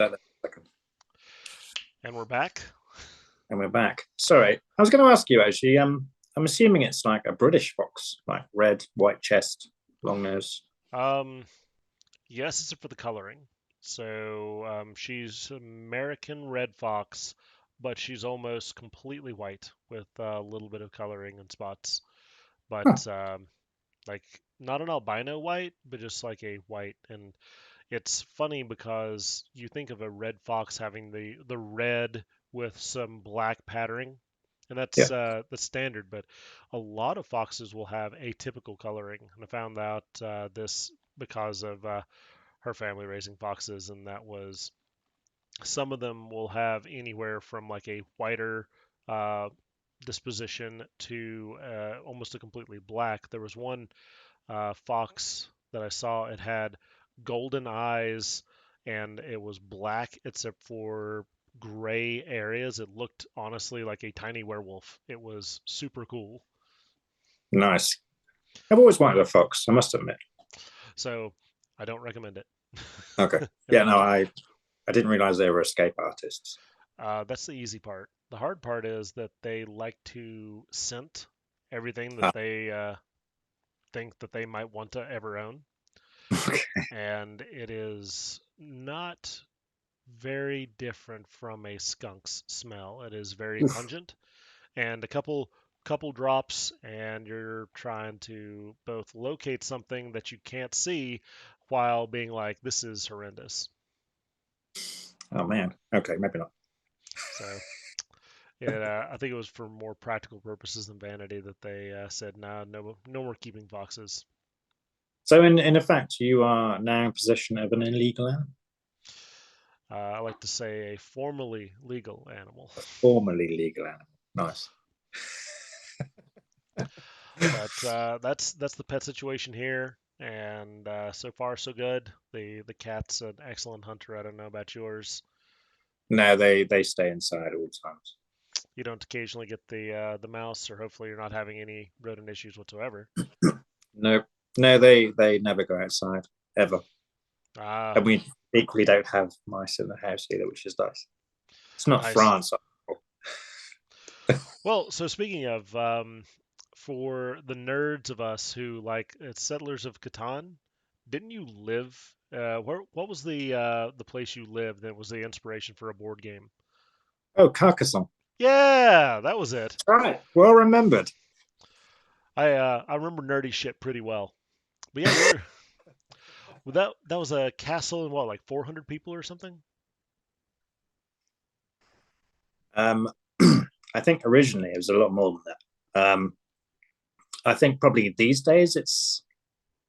Second. And we're back. And we're back. Sorry, I was going to ask you actually. I'm assuming it's like a British fox, like red, white chest, long nose. Um, yes, it's for the coloring. So she's American red fox, but she's almost completely white with a little bit of coloring and spots. Huh. But like not an albino white, but just like a white. And it's funny because you think of a red fox having the red with some black patterning, and Yeah. that's standard. But a lot of foxes will have atypical coloring, and I found out this because of her family raising foxes, and that was some of them will have anywhere from like a whiter uh, disposition to almost a completely black. There was one fox that I saw. It had golden eyes and it was black except for gray areas. It looked honestly like a tiny werewolf. It was super cool. Nice. I've always wanted a fox, I must admit. So I don't recommend it. Okay. Yeah, no, Unless I didn't realize they were escape artists. that's the easy part. The hard part is that they like to scent everything that Ah, they think that they might want to ever own, okay. and it is not very different from a skunk's smell. It is very Oof. pungent, and a couple drops, and you're trying to both locate something that you can't see while being like, "This is horrendous." Oh man. Okay, maybe not. So, I think it was for more practical purposes than vanity that they said, "Nah, no more keeping foxes." So in effect, you are now in possession of an illegal animal, I like to say a formally legal animal. a formerly legal animal. Nice. But that's the pet situation here, and so far so good. The cat's an excellent hunter. I don't know about yours. No, they stay inside all times. You don't occasionally get the mouse, or hopefully you're not having any rodent issues whatsoever. No, no, they never go outside ever. Ah, And we equally don't have mice in the house either, which is nice. It's not nice. France. Well, so speaking of, for the nerds of us who like Settlers of Catan, didn't you live? What was the place you lived that was the inspiration for a board game? Oh, Carcassonne. Yeah, that was it. Right. Well remembered. I remember nerdy shit pretty well. But yeah, you're well, that was a castle in what, like 400 people or something? Um, I think originally it was a lot more than that. I think probably these days it's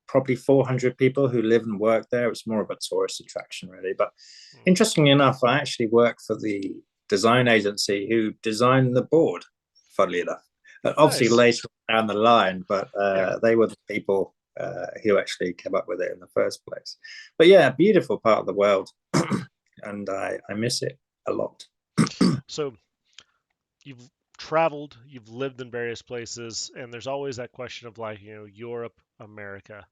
probably 400 people who live and work there. It's more of a tourist attraction, really. But Hmm. interestingly enough, I actually work for the design agency who designed the board, funnily enough. Obviously, Nice. later down the line, but Yeah. they were the people who actually came up with it in the first place. But yeah, beautiful part of the world. And I miss it a lot. So you've traveled, you've lived in various places, and there's always that question of like, Europe, America.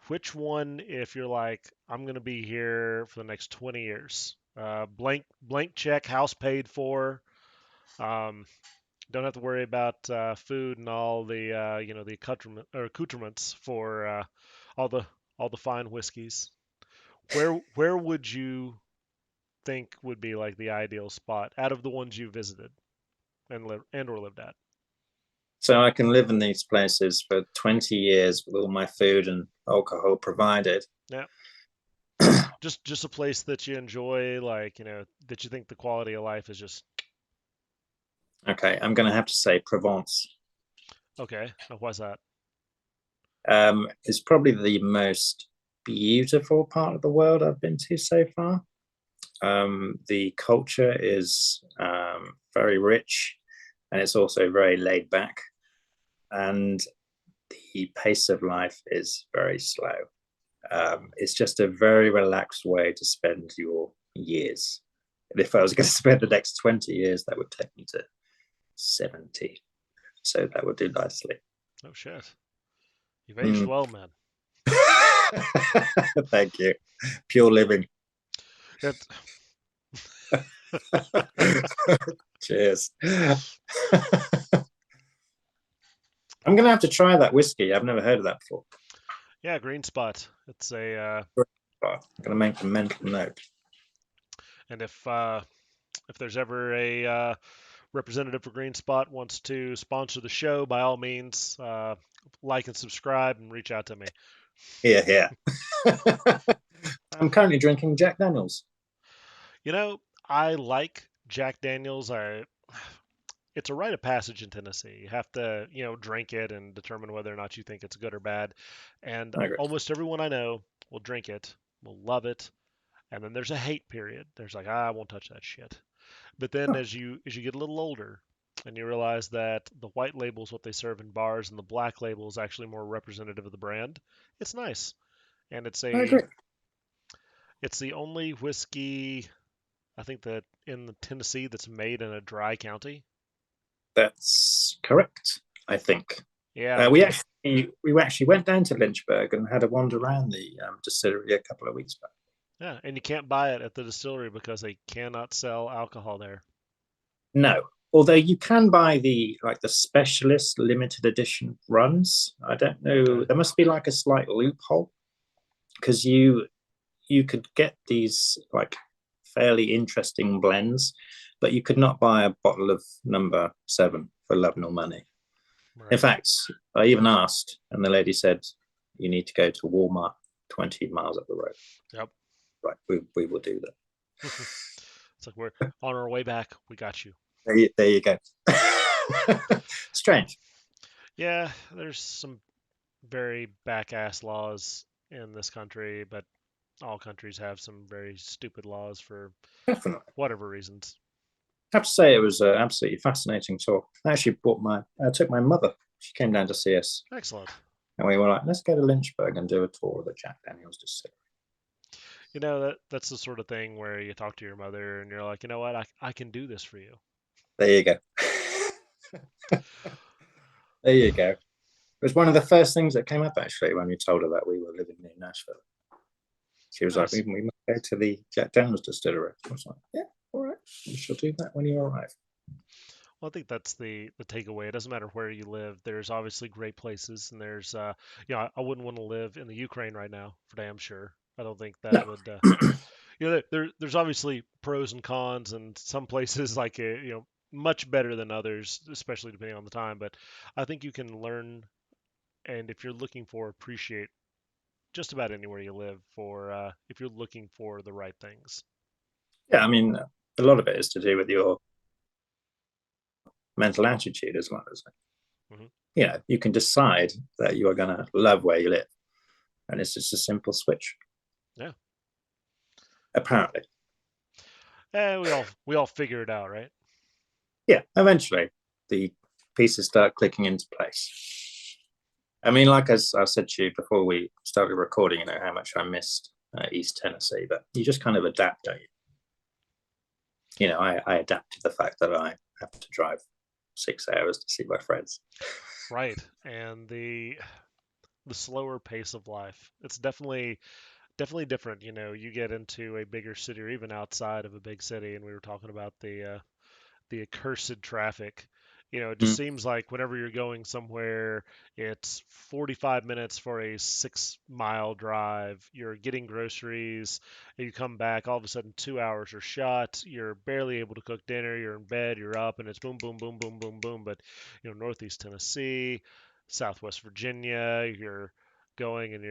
Which one, if you're like, I'm gonna be here for the next 20 years, blank check, house paid for, um, don't have to worry about food and all the the accoutrements for all the all the fine whiskeys. Where would you think would be like the ideal spot out of the ones you visited and or lived at? So I can live in these places for 20 years with all my food and alcohol provided. Yeah, just a place that you enjoy, like that you think the quality of life is just Okay, I'm going to have to say Provence. okay. Why's that? It's probably the most beautiful part of the world I've been to so far. The culture is very rich and it's also very laid back. And the pace of life is very slow. It's just a very relaxed way to spend your years. And if I was going to spend the next 20 years, that would take me to 70. So that would do nicely. Oh shit, you've aged Mm. well, man. Thank you. Pure living. It, Cheers. I'm gonna have to try that whiskey. I've never heard of that before. yeah, Green Spot. It's a I'm gonna make a mental note. and if there's ever a representative for Green Spot wants to sponsor the show, by all means, like and subscribe and reach out to me. Here, here. I'm currently drinking Jack Daniels. You know, I like Jack Daniels. It's a rite of passage in Tennessee. You have to, drink it and determine whether or not you think it's good or bad. And I agree. almost everyone I know will drink it, will love it, and then there's a hate period. There's like, I won't touch that shit. But then Huh. as you get a little older and you realize that the white label is what they serve in bars and the black label is actually more representative of the brand, it's nice. And I agree. it's the only whiskey I think that in the Tennessee that's made in a dry county. That's correct. I think Yeah, we actually went down to Lynchburg and had a wander around the distillery a couple of weeks back. yeah, and you can't buy it at the distillery because they cannot sell alcohol there. No, although you can buy the specialist limited edition runs. I don't know. Okay. There must be like a slight loophole because you could get these like fairly interesting blends, but you could not buy a bottle of number 7 for love nor money. In Right. fact, I even asked, and the lady said, "You need to go to Walmart 20 miles up the road." Yep. Right, we will do that. It's like we're on our way back. We got you. There you go. Strange. Yeah, there's some very back ass laws in this country, but all countries have some very stupid laws for Definitely. whatever reasons. I have to say it was an absolutely fascinating tour. I took my mother. She came down to see us, Excellent. and we were like, let's go to Lynchburg and do a tour of the Jack Daniels distillery. That's the sort of thing where you talk to your mother and you're like, you know what, I can do this for you. There you go. There you go. It was one of the first things that came up actually when we told her that we were living near Nashville. She was like, Nice. we must go to the Jack Daniels distillery. I was like, yeah, all right. We shall do that when you arrive. Well, I think that's the takeaway. It doesn't matter where you live. There's obviously great places, and there's I wouldn't want to live in the Ukraine right now for damn sure. I don't think that No, would there's obviously pros and cons, and some places like much better than others, especially depending on the time. But I think you can learn, and if you're looking for appreciate just about anywhere you live for if you're looking for the right things. yeah, I mean, a lot of it is to do with your mental attitude as well, isn't it? Hmm. You can decide that you are going to love where you live, and it's just a simple switch. Yeah. Apparently, We all figure it out, right? yeah. Eventually, the pieces start clicking into place. I mean, like as I said to you before we started recording, how much I missed East Tennessee, but you just kind of adapt, don't you? I adapt to the fact that I have to drive 6 hours to see my friends. Right. And the slower pace of life. It's definitely different. You get into a bigger city or even outside of a big city, and we were talking about the accursed traffic. It just Mm. seems like whenever you're going somewhere, it's 45 minutes for a 6 mile drive. You're getting groceries, and you come back, all of a sudden 2 hours are shot. You're barely able to cook dinner. You're in bed, you're up, and it's boom, boom, boom, boom, boom, boom. But, Northeast Tennessee, Southwest Virginia, you're going and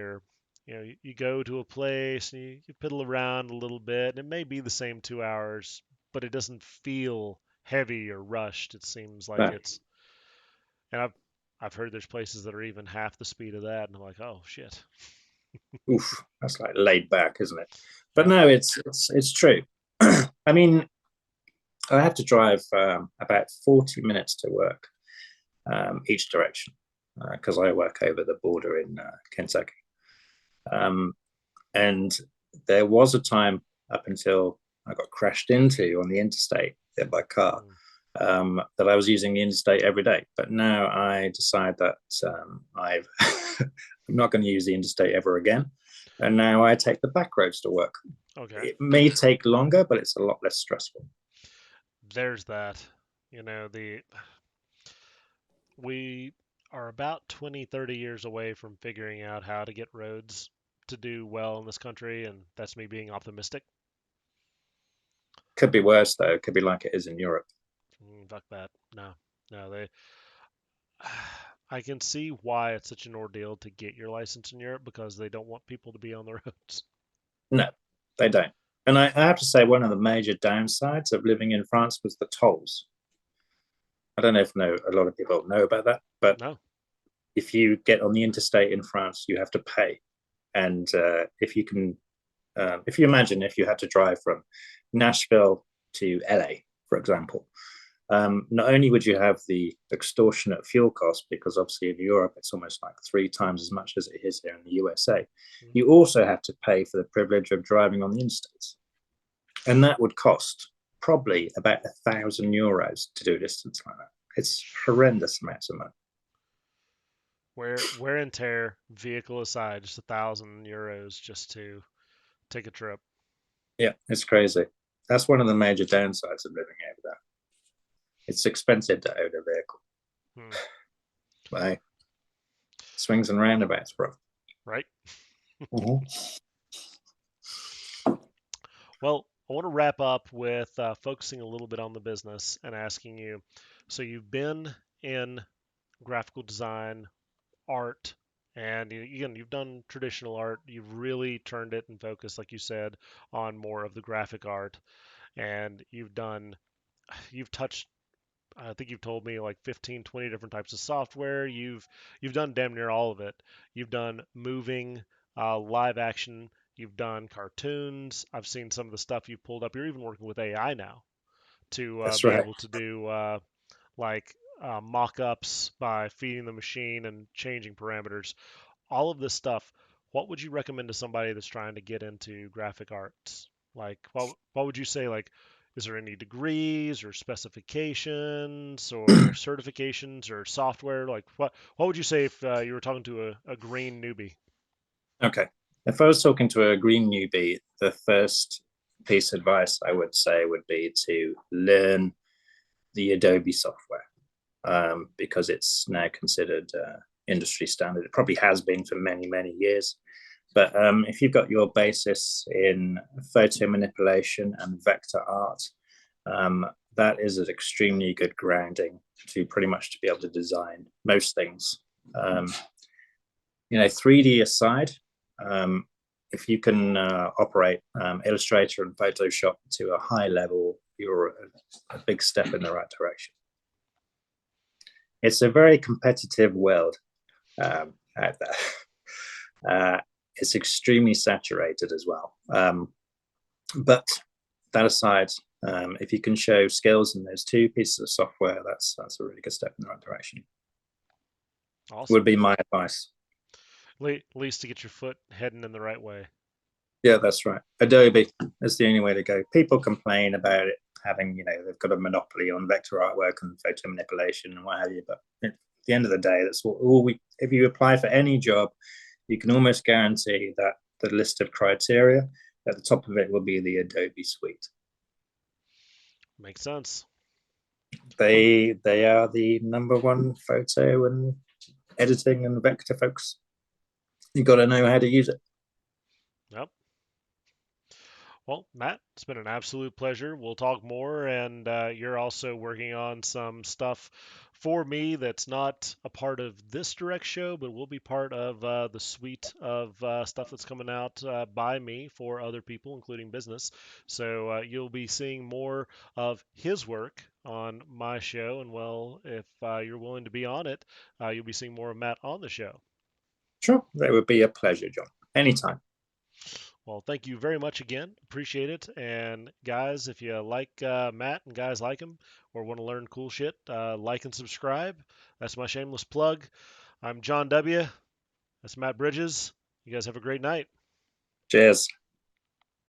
you go to a place and you piddle around a little bit, and it may be the same 2 hours, but it doesn't feel heavy or rushed. It seems like No. it's, and I've heard there's places that are even half the speed of that, and I'm like, oh shit. Oof, that's like laid back, isn't it? But Yep. no, it's true. I mean, I have to drive about 40 minutes to work each direction because I work over the border in Kentucky. Um, and there was a time up until I got crashed into on the interstate by car Mm. that I was using the interstate every day. But now I decide that I'm not going to use the interstate ever again. And now I take the back roads to work. Okay. It may take longer, but it's a lot less stressful. There's that. The we are about 20, 30 years away from figuring out how to get roads to do well in this country, and that's me being optimistic. Could be worse though. It could be like it is in Europe. Fuck that. No, no, they. I can see why it's such an ordeal to get your license in Europe because they don't want people to be on the roads. No, they don't. And I have to say, one of the major downsides of living in France was the tolls. I don't know if a lot of people know about that, but No. if you get on the interstate in France, you have to pay. And if you imagine if you had to drive from Nashville to LA, for example, not only would you have the extortionate fuel cost, because obviously in Europe it's almost like 3 times as much as it is here in the USA, Mm. you also have to pay for the privilege of driving on the interstates. And that would cost probably about €1,000 to do a distance like that. It's horrendous amounts of money. Wear and tear, vehicle aside, just €1,000 just to take a trip. Yeah, it's crazy. That's one of the major downsides of living over there. It's expensive to own a vehicle. Hmm. But hey, swings and roundabouts, bro. Right? Mhm. Well, I want to wrap up with focusing a little bit on the business and asking you. So you've been in graphical design, art, and again, you've done traditional art. You've really turned it and focused, like you said, on more of the graphic art. And you've touched. I think you've told me like 15, 20 different types of software. You've done damn near all of it. You've done moving, live action. You've done cartoons. I've seen some of the stuff you've pulled up. You're even working with AI now to That's be right. able to do like mock-ups by feeding the machine and changing parameters. All of this stuff. What would you recommend to somebody that's trying to get into graphic arts? Like, what would you say? Like, is there any degrees or specifications or certifications or software? Like, what would you say if you were talking to a green newbie? Okay. If I was talking to a green newbie, the first piece of advice I would say would be to learn the Adobe software, because it's now considered industry standard. It probably has been for many, many years. But if you've got your basis in photo manipulation and vector art, um, that is an extremely good grounding to pretty much to be able to design most things. 3D aside, um, if you can operate Illustrator and Photoshop to a high level, you're a big step in the right direction. It's a very competitive world out there. It's extremely saturated as well. But that aside, if you can show skills in those 2 pieces of software, that's a really good step in the right direction. Would Awesome. be my advice. At least to get your foot heading in the right way. Yeah, that's right. Adobe is the only way to go. People complain about it having, they've got a monopoly on vector artwork and photo manipulation and what have you. But at the end of the day, that's all we. If you apply for any job, you can almost guarantee that the list of criteria at the top of it will be the Adobe suite. Makes sense. They are the number one photo and editing and vector folks. You got to know how to use it. Yep. Well, Matt, it's been an absolute pleasure. We'll talk more, and you're also working on some stuff for me that's not a part of this direct show, but will be part of the suite of stuff that's coming out by me for other people, including business. So you'll be seeing more of his work on my show, and well, if you're willing to be on it, you'll be seeing more of Matt on the show. Sure, that would be a pleasure, John. Anytime. Well, thank you very much again. Appreciate it. And guys, if you like Matt and guys like him or want to learn cool shit, like and subscribe. That's my shameless plug. I'm John W. That's Matt Bridges. You guys have a great night. Cheers.